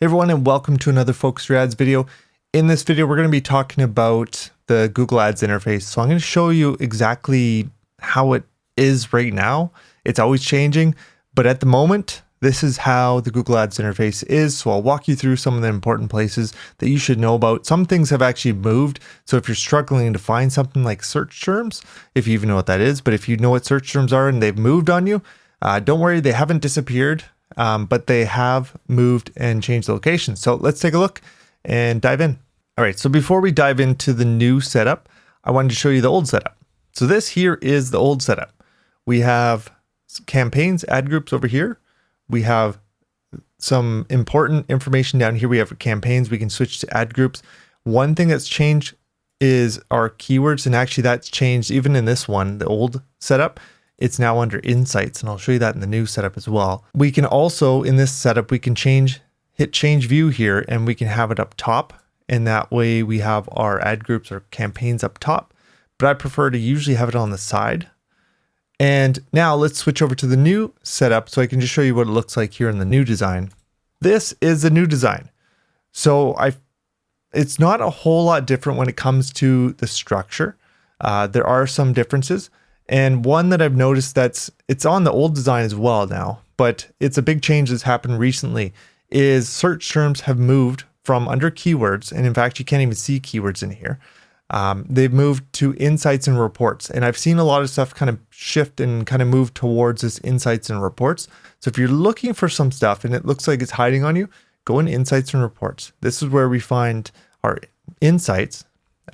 Hey everyone, and welcome to another Focus Your Ads video. In this video, we're going to be talking about the Google Ads interface. So I'm going to show you exactly how it is right now. It's always changing, but at the moment, this is how the Google Ads interface is. So I'll walk you through some of the important places that you should know about. Some things have actually moved. So if you're struggling to find something like search terms, if you even know what that is, but if you know what search terms are and they've moved on you, don't worry, they haven't disappeared. But they have moved and changed the location. So let's take a look and dive in. All right, so before we dive into the new setup, I wanted to show you the old setup. So this here is the old setup. We have campaigns, ad groups over here. We have some important information down here. We have campaigns. We can switch to ad groups. One thing that's changed is our keywords, and actually that's changed even in this one, the old setup. It's now under Insights, and I'll show you that in the new setup as well. We can also, in this setup, we can hit change view here, and we can have it up top. And that way we have our ad groups or campaigns up top, but I prefer to usually have it on the side. And now let's switch over to the new setup so I can just show you what it looks like here in the new design. This is the new design. So it's not a whole lot different when it comes to the structure. There are some differences. And one that I've noticed it's on the old design as well now, but it's a big change that's happened recently, is search terms have moved from under keywords, and in fact, you can't even see keywords in here. They've moved to insights and reports, and I've seen a lot of stuff kind of shift and kind of move towards this insights and reports. So if you're looking for some stuff and it looks like it's hiding on you, go in insights and reports. This is where we find our insights,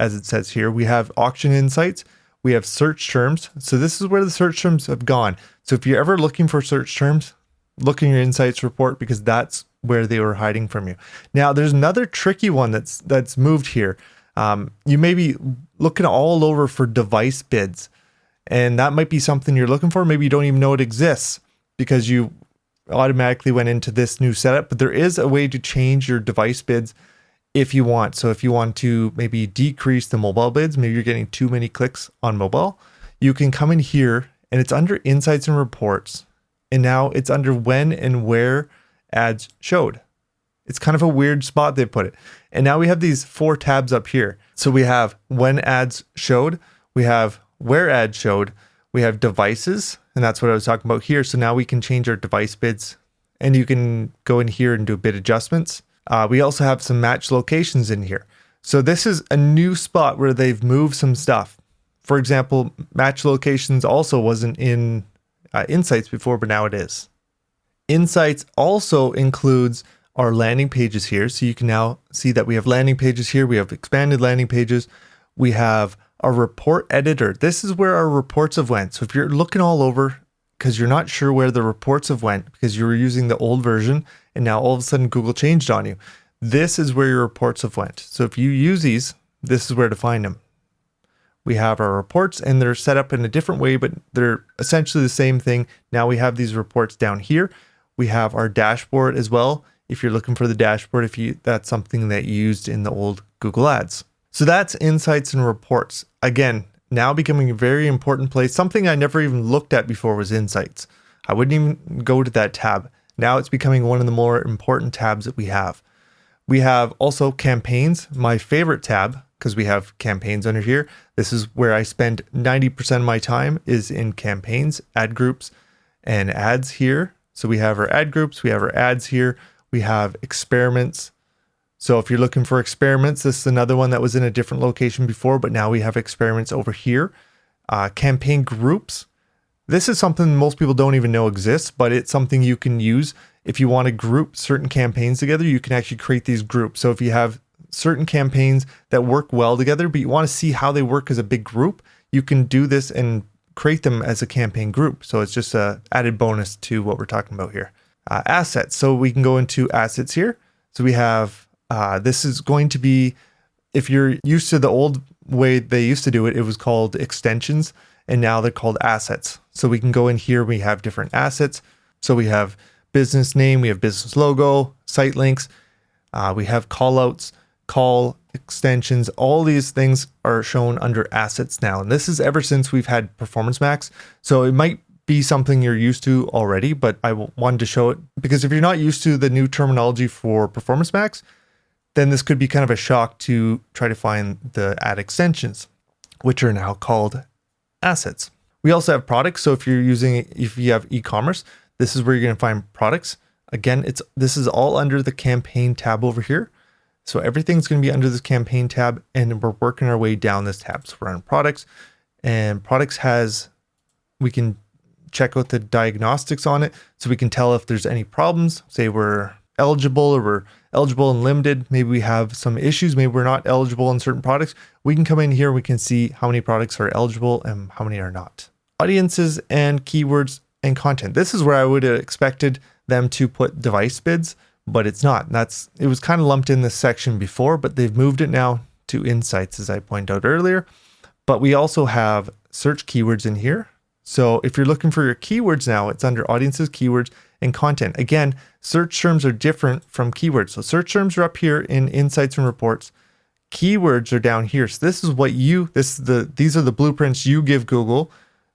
as it says here. We have auction insights. We have search terms. So this is where the search terms have gone. So if you're ever looking for search terms, look in your insights report because that's where they were hiding from you. Now there's another tricky one that's moved here. You may be looking all over for device bids, and that might be something you're looking for. Maybe you don't even know it exists because you automatically went into this new setup, but there is a way to change your device bids if you want. So if you want to maybe decrease the mobile bids, maybe you're getting too many clicks on mobile, you can come in here and it's under insights and reports. And now it's under when and where ads showed. It's kind of a weird spot they put it. And now we have these 4 tabs up here. So we have when ads showed, we have where ads showed, we have devices, and that's what I was talking about here. So now we can change our device bids and you can go in here and do bid adjustments. We also have some match locations in here. So this is a new spot where they've moved some stuff. For example, match locations also wasn't in Insights before, but now it is. Insights also includes our landing pages here. So you can now see that we have landing pages here. We have expanded landing pages. We have our report editor. This is where our reports have went. So if you're looking all over because you're not sure where the reports have went because you were using the old version and now all of a sudden Google changed on you, this is where your reports have went. So if you use these, this is where to find them. We have our reports and they're set up in a different way, but they're essentially the same thing. Now we have these reports down here. We have our dashboard as well. If you're looking for the dashboard, that's something that you used in the old Google Ads. So that's insights and reports. Again, now becoming a very important place. Something I never even looked at before was insights. I wouldn't even go to that tab. Now it's becoming one of the more important tabs that we have. We have also campaigns, my favorite tab, because we have campaigns under here. This is where I spend 90% of my time is in campaigns, ad groups, and ads here. So we have our ad groups, we have our ads here, we have experiments. So if you're looking for experiments, this is another one that was in a different location before, but now we have experiments over here. Campaign groups. This is something most people don't even know exists, but it's something you can use. If you want to group certain campaigns together, you can actually create these groups. So if you have certain campaigns that work well together, but you want to see how they work as a big group, you can do this and create them as a campaign group. So it's just an added bonus to what we're talking about here. Assets. So we can go into assets here. So we have this is going to be, if you're used to the old way they used to do it, it was called extensions, and now they're called assets. So we can go in here, we have different assets. So we have business name, we have business logo, site links, we have call outs, call extensions. All these things are shown under assets now. And this is ever since we've had Performance Max. So it might be something you're used to already, but I wanted to show it because if you're not used to the new terminology for Performance Max, then this could be kind of a shock to try to find the ad extensions, which are now called assets. We also have products. So if you have e-commerce, this is where you're going to find products. Again, this is all under the campaign tab over here. So everything's going to be under this campaign tab, and we're working our way down this tab. So we're on products, and products we can check out the diagnostics on it. So we can tell if there's any problems. Say we're eligible or we're eligible and limited. Maybe we have some issues. Maybe we're not eligible in certain products. We can come in here. We can see how many products are eligible and how many are not. Audiences and keywords and content. This is where I would have expected them to put device bids, but it's not. It was kind of lumped in this section before, but they've moved it now to insights, as I pointed out earlier. But we also have search keywords in here. So if you're looking for your keywords now, it's under audiences, keywords, and content. Again, search terms are different from keywords. So search terms are up here in insights and reports. Keywords are down here. So this is what these are the blueprints you give Google.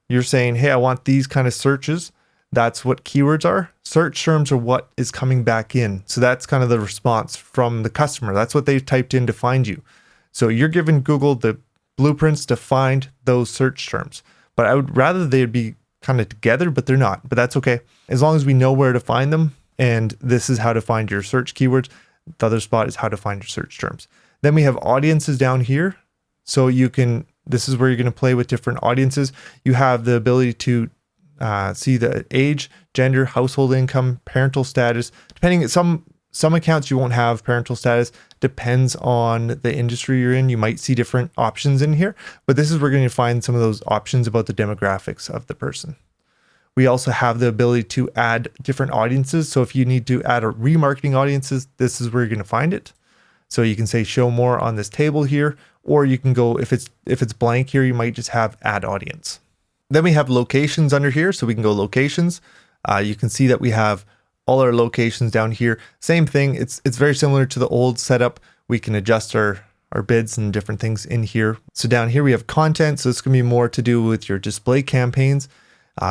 You're saying, hey, I want these kind of searches. That's what keywords are. Search terms are what is coming back in. So that's kind of the response from the customer. That's what they've typed in to find you. So you're giving Google the blueprints to find those search terms. But I would rather they'd be kind of together, but they're not. But that's okay. As long as we know where to find them, and this is how to find your search keywords. The other spot is how to find your search terms. Then we have audiences down here. So this is where you're going to play with different audiences. You have the ability to see the age, gender, household income, parental status. Depending, some accounts you won't have parental status. Depends on the industry you're in. You might see different options in here, but this is where we're going to find some of those options about the demographics of the person. We also have the ability to add different audiences. So if you need to add a remarketing audiences, this is where you're going to find it. So you can say show more on this table here, or you can go, if it's blank here, you might just have add audience. Then we have locations under here. So we can go locations. You can see that we have all our locations down here. Same thing. It's very similar to the old setup. We can adjust our bids and different things in here. So down here we have content. So it's going to be more to do with your display campaigns.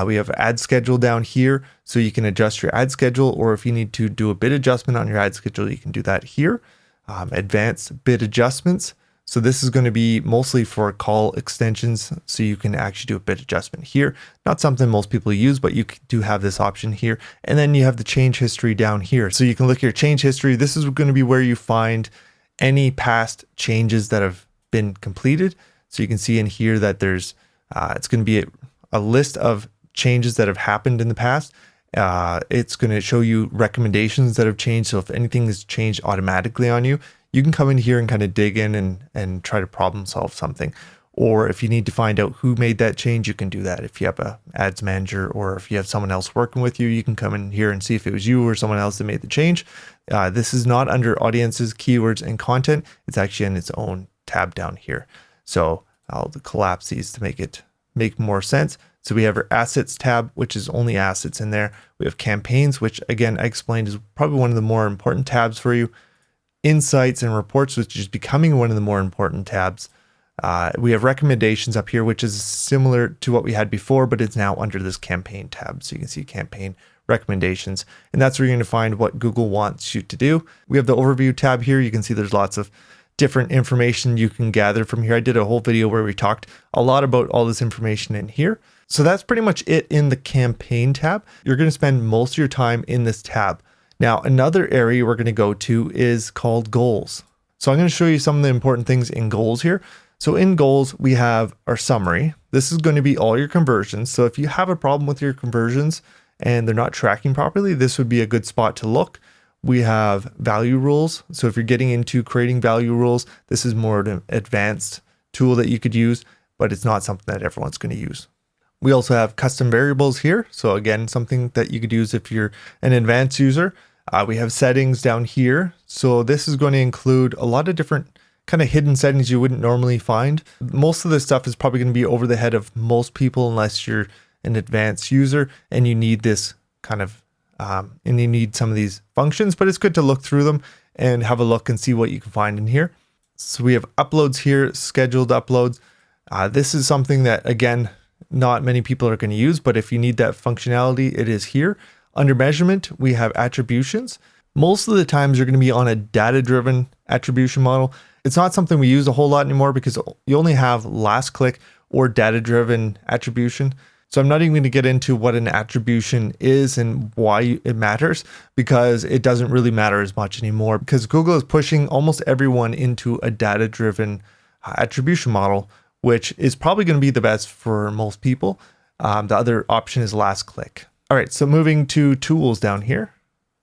We have ad schedule down here. So you can adjust your ad schedule, or if you need to do a bid adjustment on your ad schedule, you can do that here. Advanced bid adjustments. So this is going to be mostly for call extensions. So you can actually do a bid adjustment here. Not something most people use, but you do have this option here. And then you have the change history down here. So you can look at your change history. This is going to be where you find any past changes that have been completed. So you can see in here that there's, it's going to be a list of changes that have happened in the past. It's going to show you recommendations that have changed. So if anything has changed automatically on you, you can come in here and kind of dig in and try to problem solve something. Or if you need to find out who made that change, you can do that. If you have a ads manager, or if you have someone else working with you, you can come in here and see if it was you or someone else that made the change. This is not under audiences, keywords, and content. It's actually in its own tab down here. So I'll collapse these to make more sense. So we have our assets tab, which is only assets in there. We have campaigns, which again, I explained is probably one of the more important tabs for you. Insights and reports, which is becoming one of the more important tabs. We have recommendations up here, which is similar to what we had before, but it's now under this campaign tab. So you can see campaign recommendations, and that's where you're going to find what Google wants you to do. We have the overview tab here. You can see there's lots of different information you can gather from here. I did a whole video where we talked a lot about all this information in here. So that's pretty much it in the campaign tab. You're going to spend most of your time in this tab. Now, another area we're going to go to is called goals. So I'm going to show you some of the important things in goals here. So in goals, we have our summary. This is going to be all your conversions. So if you have a problem with your conversions and they're not tracking properly, this would be a good spot to look. We have value rules. So if you're getting into creating value rules, this is more an advanced tool that you could use, but it's not something that everyone's going to use. We also have custom variables here. So again, something that you could use if you're an advanced user. We have settings down here. So this is going to include a lot of different kind of hidden settings you wouldn't normally find. Most of this stuff is probably going to be over the head of most people unless you're an advanced user and you need this kind of, and you need some of these functions, but it's good to look through them and have a look and see what you can find in here. So we have uploads here, scheduled uploads. This is something that, again, not many people are going to use, but if you need that functionality, it is here. Under measurement, we have attributions. Most of the times you're going to be on a data-driven attribution model. It's not something we use a whole lot anymore because you only have last click or data-driven attribution. So I'm not even going to get into what an attribution is and why it matters, because it doesn't really matter as much anymore, because Google is pushing almost everyone into a data-driven attribution model, which is probably going to be the best for most people. The other option is last click. All right, so moving to tools down here.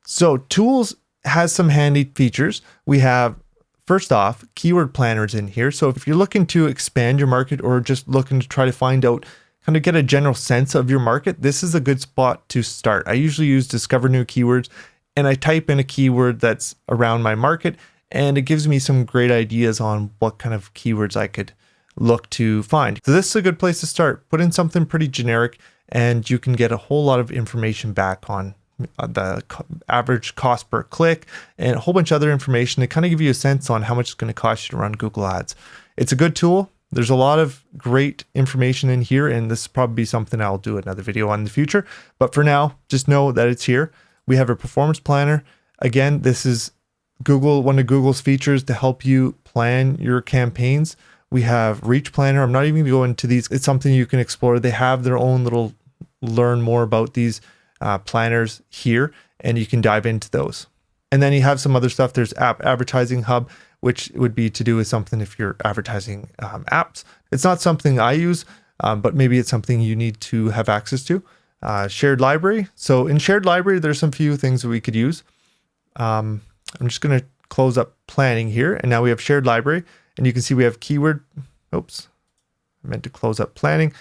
So tools has some handy features. We have, first off, keyword planners in here. So if you're looking to expand your market or just looking to try to find out, kind of get a general sense of your market, this is a good spot to start. I usually use discover new keywords, and I type in a keyword that's around my market, and it gives me some great ideas on what kind of keywords I could look to find. So this is a good place to start. Put in something pretty generic, and you can get a whole lot of information back on the average cost per click and a whole bunch of other information to kind of give you a sense on how much it's going to cost you to run Google Ads. It's a good tool. There's a lot of great information in here, and this will probably be something I'll do another video on in the future. But for now, just know that it's here. We have a performance planner. Again, this is one of Google's features to help you plan your campaigns. We have Reach Planner. I'm not even going to go into these. It's something you can explore. They have their own little learn more about these planners here, and you can dive into those. And then you have some other stuff. There's App Advertising Hub, which would be to do with something if you're advertising apps. It's not something I use, but maybe it's something you need to have access to. Shared library. So in shared library, there's some few things that we could use. I'm just going to close up planning here, and now we have shared library, and you can see we have keyword. Oops, I meant to close up planning.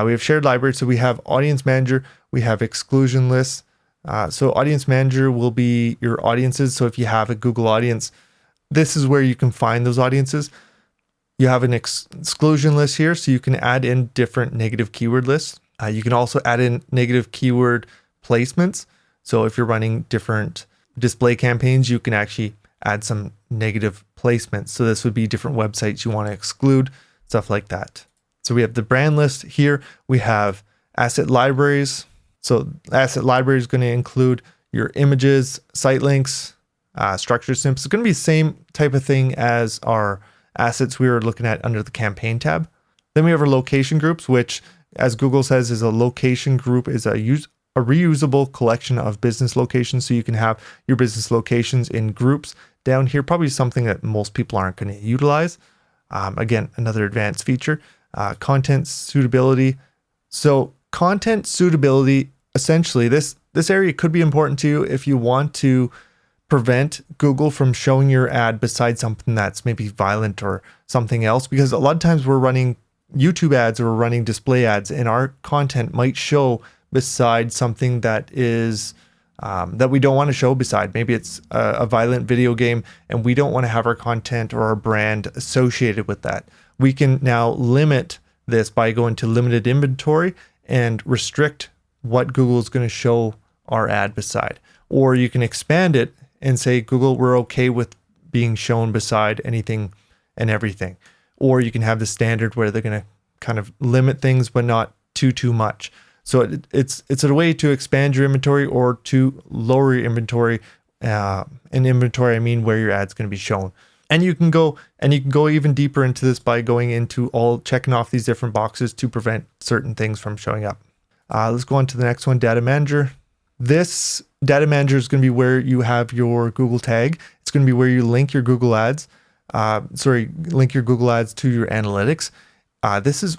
We have shared library, so we have audience manager, we have exclusion lists. So audience manager will be your audiences. So if you have a Google audience, this is where you can find those audiences. You have an exclusion list here, so you can add in different negative keyword lists. You can also add in negative keyword placements. So if you're running different display campaigns, you can actually add some negative placements. So this would be different websites you want to exclude, stuff like that. So we have the brand list here. We have asset libraries. So asset library is going to include your images, site links, structure snippets. It's going to be the same type of thing as our assets we were looking at under the campaign tab. Then we have our location groups, which, as Google says, is a location group is a reusable collection of business locations. So you can have your business locations in groups down here, probably something that most people aren't going to utilize. Again, another advanced feature. Content suitability. So content suitability, essentially, this area could be important to you if you want to prevent Google from showing your ad beside something that's maybe violent or something else, because a lot of times we're running YouTube ads or we're running display ads, and our content might show beside something that is that we don't want to show beside. Maybe it's a violent video game, and we don't want to have our content or our brand associated with that. We can now limit this by going to limited inventory and restrict what Google is going to show our ad beside. Or you can expand it and say, Google, we're okay with being shown beside anything and everything. Or you can have the standard where they're going to kind of limit things, but not too much. So it's a way to expand your inventory or to lower your inventory. In inventory, I mean where your ad's going to be shown. And you can go even deeper into this by going into checking off these different boxes to prevent certain things from showing up. Let's go on to the next one, Data Manager. This Data Manager is going to be where you have your Google tag. It's going to be where you link your Google ads. Link your Google ads to your analytics. This is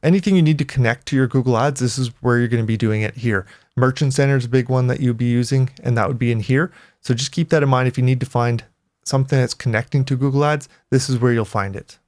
anything you need to connect to your Google ads. This is where you're going to be doing it here. Merchant Center is a big one that you'll be using, and that would be in here. So just keep that in mind. If you need to find something that's connecting to Google ads, this is where you'll find it.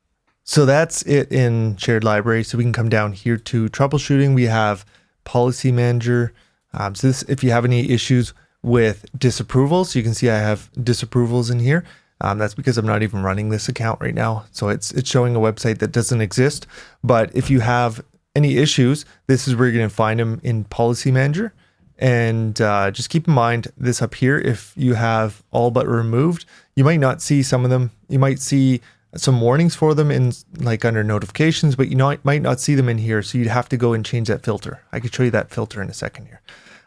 So that's it in shared library. So we can come down here to troubleshooting. We have policy manager. So this, if you have any issues with disapprovals, you can see I have disapprovals in here. That's because I'm not even running this account right now. So it's showing a website that doesn't exist. But if you have any issues, this is where you're going to find them in policy manager. And just keep in mind this up here. If you have all but removed, you might not see some of them. You might see some warnings for them in like under notifications, but you might not see them in here. So you'd have to go and change that filter. I could show you that filter in a second here.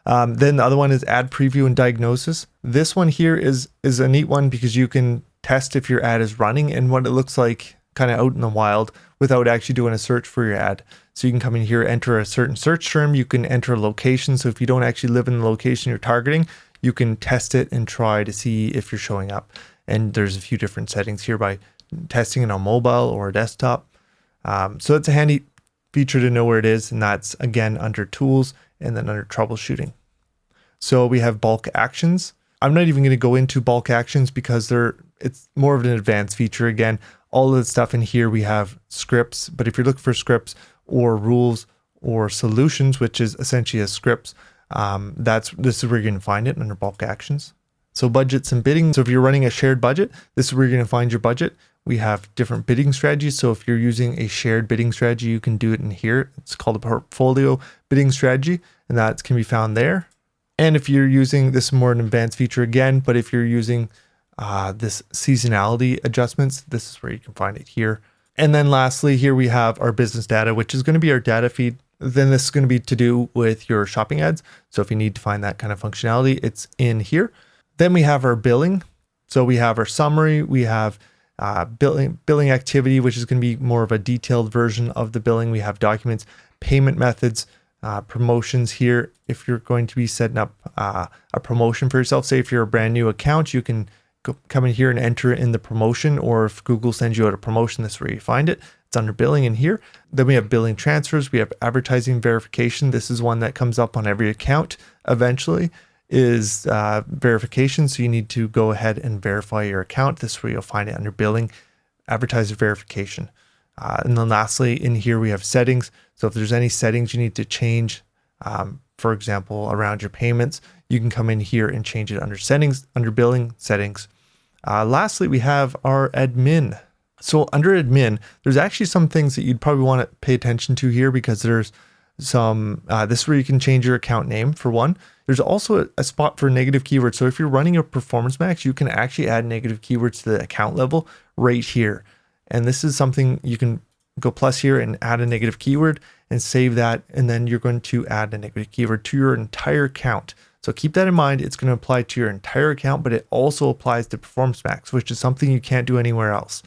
Then the other one is ad preview and diagnosis. This one here is a neat one because you can test if your ad is running and what it looks like kind of out in the wild without actually doing a search for your ad. So you can come in here, enter a certain search term. You can enter a location. So if you don't actually live in the location you're targeting, you can test it and try to see if you're showing up. And there's a few different settings here by testing it on mobile or desktop. So it's a handy feature to know where it is. And that's again under tools and then under troubleshooting. So we have bulk actions. I'm not even going to go into bulk actions because it's more of an advanced feature. Again, all of the stuff in here, we have scripts, but if you're looking for scripts or rules or solutions, which is essentially a scripts, this is where you're going to find it under bulk actions. So budgets and bidding. So if you're running a shared budget, this is where you're going to find your budget. We have different bidding strategies. So if you're using a shared bidding strategy, you can do it in here. It's called a portfolio bidding strategy, and that can be found there. And if you're using this more an advanced feature again, but if you're using this seasonality adjustments, this is where you can find it here. And then lastly, here we have our business data, which is going to be our data feed. Then this is going to be to do with your shopping ads. So if you need to find that kind of functionality, it's in here. Then we have our billing. So we have our summary, we have billing activity, which is going to be more of a detailed version of the billing. We have documents, payment methods, promotions here. If you're going to be setting up a promotion for yourself, say if you're a brand new account, you can come in here and enter it in the promotion, or if Google sends you out a promotion, this is where you find it. It's under billing in here. Then we have billing transfers. We have advertising verification. This is one that comes up on every account eventually, is verification. So you need to go ahead and verify your account. This is where you'll find it under billing, advertiser verification. And then lastly, in here we have settings. So if there's any settings you need to change, for example, around your payments, you can come in here and change it under settings, under billing settings. Lastly, we have our admin. So under admin, there's actually some things that you'd probably want to pay attention to here, because there's some, this is where you can change your account name for one. There's also a spot for negative keywords. So if you're running a performance max, you can actually add negative keywords to the account level right here. And this is something you can go plus here and add a negative keyword and save that. And then you're going to add a negative keyword to your entire account. So keep that in mind. It's going to apply to your entire account, but it also applies to Performance Max, which is something you can't do anywhere else.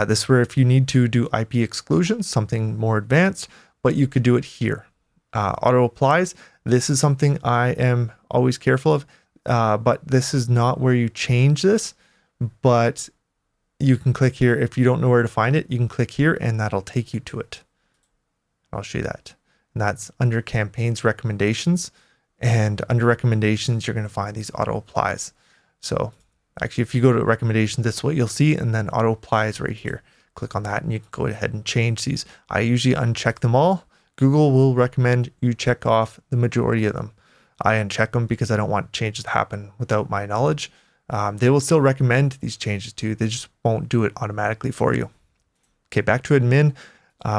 This is where if you need to do IP exclusions, something more advanced, but you could do it here. Auto applies. This is something I am always careful of, but this is not where you change this, but you can click here. If you don't know where to find it, you can click here and that'll take you to it. I'll show you that. And that's under campaigns recommendations. And under recommendations, you're going to find these auto applies. So actually, if you go to recommendations, this is what you'll see. And then auto applies right here. Click on that and you can go ahead and change these. I usually uncheck them all. Google will recommend you check off the majority of them. I uncheck them because I don't want changes to happen without my knowledge. They will still recommend these changes to you. They just won't do it automatically for you. Okay, back to admin.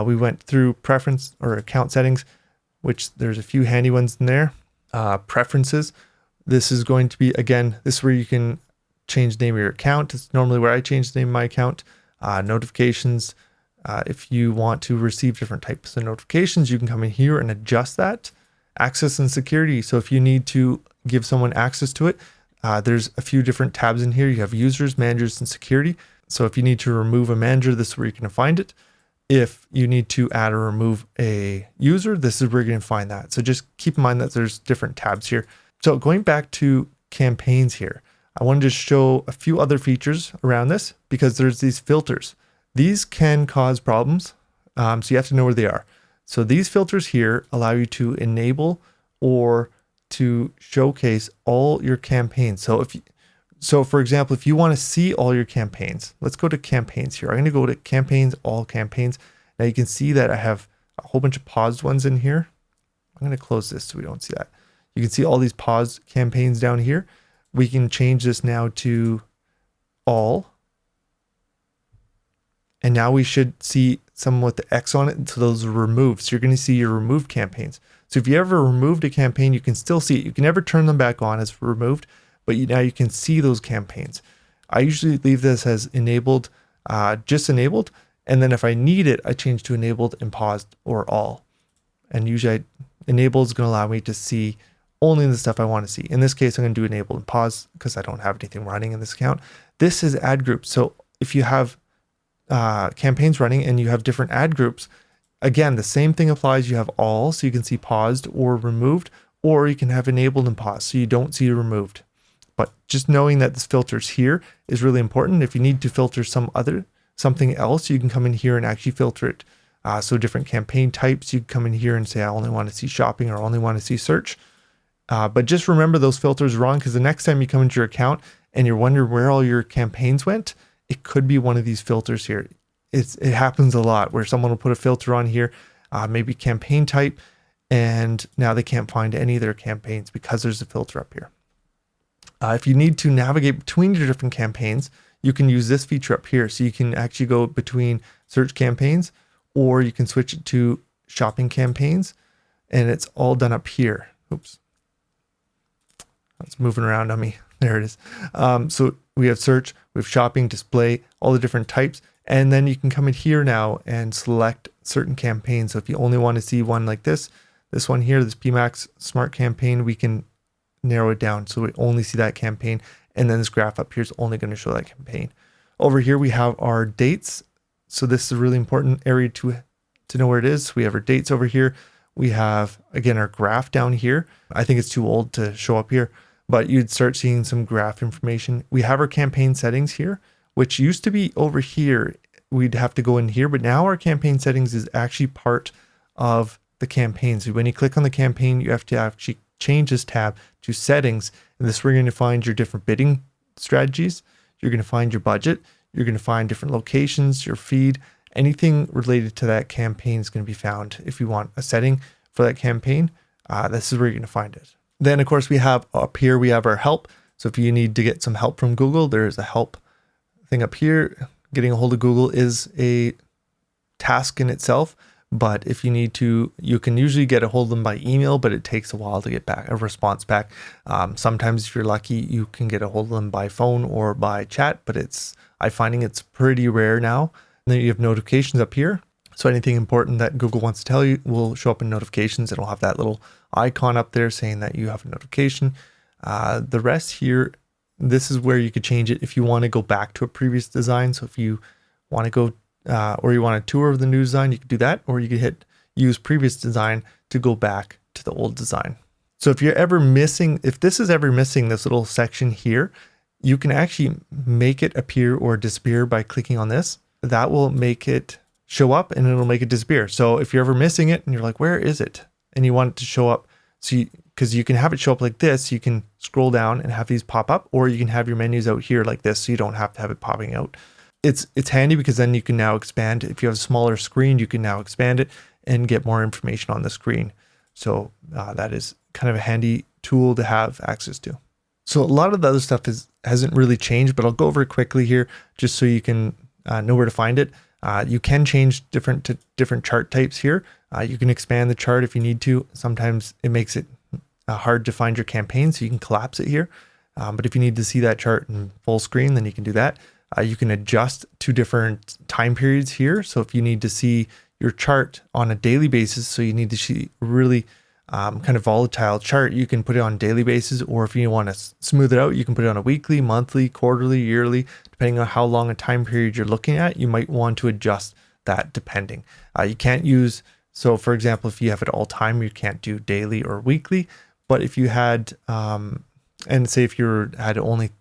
We went through preference or account settings, which there's a few handy ones in there. Preferences. This is going to be, again, this is where you can change the name of your account. It's normally where I change the name of my account. Notifications. If you want to receive different types of notifications, you can come in here and adjust that. Access and security. So if you need to give someone access to it, there's a few different tabs in here. You have users, managers, and security. So if you need to remove a manager, this is where you're going to find it. If you need to add or remove a user, this is where you're going to find that. So just keep in mind that there's different tabs here. So going back to campaigns here, I wanted to show a few other features around this because there's these filters. These can cause problems, so you have to know where they are. So these filters here allow you to enable or to showcase all your campaigns. So for example, if you want to see all your campaigns, let's go to campaigns here. I'm going to go to campaigns, all campaigns. Now you can see that I have a whole bunch of paused ones in here. I'm going to close this so we don't see that. You can see all these paused campaigns down here. We can change this now to all. And now we should see some with the X on it. So those are removed. So you're going to see your removed campaigns. So if you ever removed a campaign, you can still see it. You can never turn them back on as removed, but now you can see those campaigns. I usually leave this as enabled just enabled. And then if I need it, I change to enabled and paused or all. And usually enable is going to allow me to see only the stuff I want to see. In this case, I'm going to do enable and pause because I don't have anything running in this account. This is ad groups. So if you have campaigns running and you have different ad groups, again, the same thing applies. You have all, so you can see paused or removed, or you can have enabled and paused, so you don't see removed. But just knowing that this filters here is really important. If you need to filter something else, you can come in here and actually filter it. So different campaign types, you can come in here and say, I only want to see shopping or I only want to see search. But just remember those filters are wrong, because the next time you come into your account and you're wondering where all your campaigns went, it could be one of these filters here. It happens a lot where someone will put a filter on here, maybe campaign type, and now they can't find any of their campaigns because there's a filter up here. If you need to navigate between your different campaigns, you can use this feature up here. So you can actually go between search campaigns, or you can switch it to shopping campaigns, and it's all done up here. Oops. It's moving around on me. There it is. So we have search, we have shopping, display, all the different types. And then you can come in here now and select certain campaigns. So if you only want to see one like this one here, this PMAX Smart campaign, we can narrow it down so we only see that campaign. And then this graph up here is only going to show that campaign. Over here, we have our dates. So this is a really important area to know where it is. We have our dates over here. We have, again, our graph down here. I think it's too old to show up here, but you'd start seeing some graph information. We have our campaign settings here, which used to be over here. We'd have to go in here, but now our campaign settings is actually part of the campaign. So when you click on the campaign, you have to actually change this tab to settings. And this is where you're going to find your different bidding strategies. You're going to find your budget. You're going to find different locations, your feed, anything related to that campaign is going to be found. If you want a setting for that campaign, this is where you're going to find it. Then, of course, we have up here, we have our help. So if you need to get some help from Google, there's a help thing up here. Getting a hold of Google is a task in itself, but if you need to, you can usually get a hold of them by email, but it takes a while to get back a response back. Sometimes if you're lucky, you can get a hold of them by phone or by chat, but I'm finding it's pretty rare now. And then you have notifications up here. So anything important that Google wants to tell you will show up in notifications. It'll have that little icon up there saying that you have a notification. The rest here, this is where you could change it if you want to go back to a previous design. So if you want to go or you want a tour of the new design, you could do that, or you could hit use previous design to go back to the old design. So if you're ever missing, if this is ever missing this little section here, you can actually make it appear or disappear by clicking on this. That will make it show up and it'll make it disappear. So if you're ever missing it and you're like, where is it? And you want it to show up, so because you can have it show up like this, you can scroll down and have these pop up, or you can have your menus out here like this, so you don't have to have it popping out. It's handy because then you can now expand. If you have a smaller screen, you can now expand it and get more information on the screen. So that is kind of a handy tool to have access to. So a lot of the other stuff hasn't really changed, but I'll go over it quickly here just so you can know where to find it. You can change different chart types here. You can expand the chart if you need to. Sometimes it makes it hard to find your campaign, so you can collapse it here. But if you need to see that chart in full screen, then you can do that. You can adjust to different time periods here. So if you need to see your chart on a daily basis, so you need to see really kind of volatile chart, you can put it on daily basis, or if you want to smooth it out, you can put it on a weekly, monthly, quarterly, yearly, depending on how long a time period you're looking at. You might want to adjust that depending. You can't use, so for example, if you have it all time, you can't do daily or weekly, but if you had, and say if you had only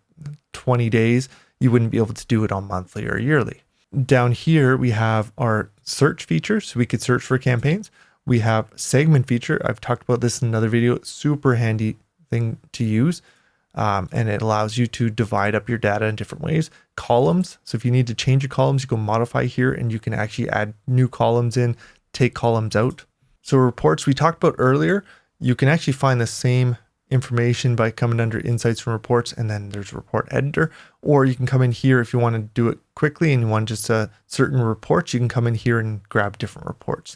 20 days, you wouldn't be able to do it on monthly or yearly. Down here, we have our search feature, so we could search for campaigns. We have segment feature. I've talked about this in another video. It's super handy thing to use. And it allows you to divide up your data in different ways. Columns. So if you need to change your columns, you go modify here and you can actually add new columns in, take columns out. So reports we talked about earlier, you can actually find the same information by coming under insights from reports, and then there's a report editor, or you can come in here if you want to do it quickly and you want just certain reports, you can come in here and grab different reports.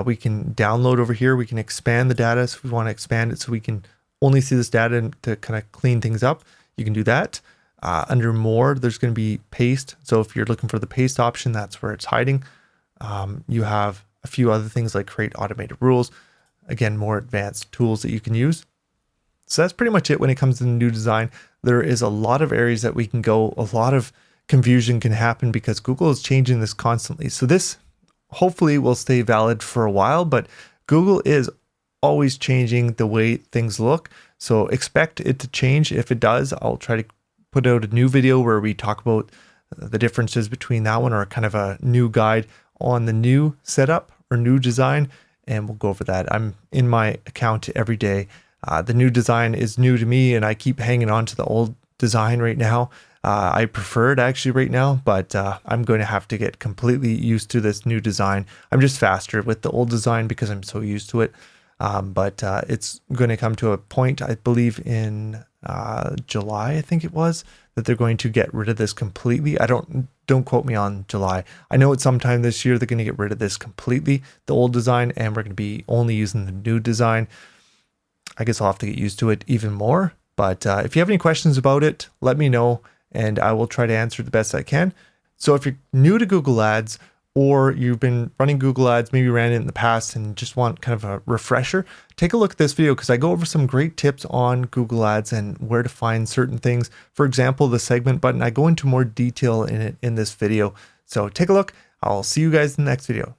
We can download over here. We can expand the data. So if we want to expand it so we can only see this data and to kind of clean things up, you can do that. Under more, there's going to be paste. So if you're looking for the paste option, that's where it's hiding. You have a few other things like create automated rules. Again, more advanced tools that you can use. So that's pretty much it when it comes to the new design. There is a lot of areas that we can go. A lot of confusion can happen because Google is changing this constantly. So this hopefully will stay valid for a while, but Google is always changing the way things look. So expect it to change. If it does, I'll try to put out a new video where we talk about the differences between that one, or kind of a new guide on the new setup or new design, and we'll go over that. I'm in my account every day. The new design is new to me, and I keep hanging on to the old design right now. I prefer it actually right now, but I'm going to have to get completely used to this new design. I'm just faster with the old design because I'm so used to it. But it's going to come to a point, I believe in July, I think it was, that they're going to get rid of this completely. Don't quote me on July. I know it's sometime this year they're going to get rid of this completely, the old design, and we're going to be only using the new design. I guess I'll have to get used to it even more. But if you have any questions about it, let me know, and I will try to answer the best I can. So if you're new to Google Ads, or you've been running Google Ads, maybe ran it in the past and just want kind of a refresher, take a look at this video because I go over some great tips on Google Ads and where to find certain things. For example, the segment button, I go into more detail in it in this video. So take a look. I'll see you guys in the next video.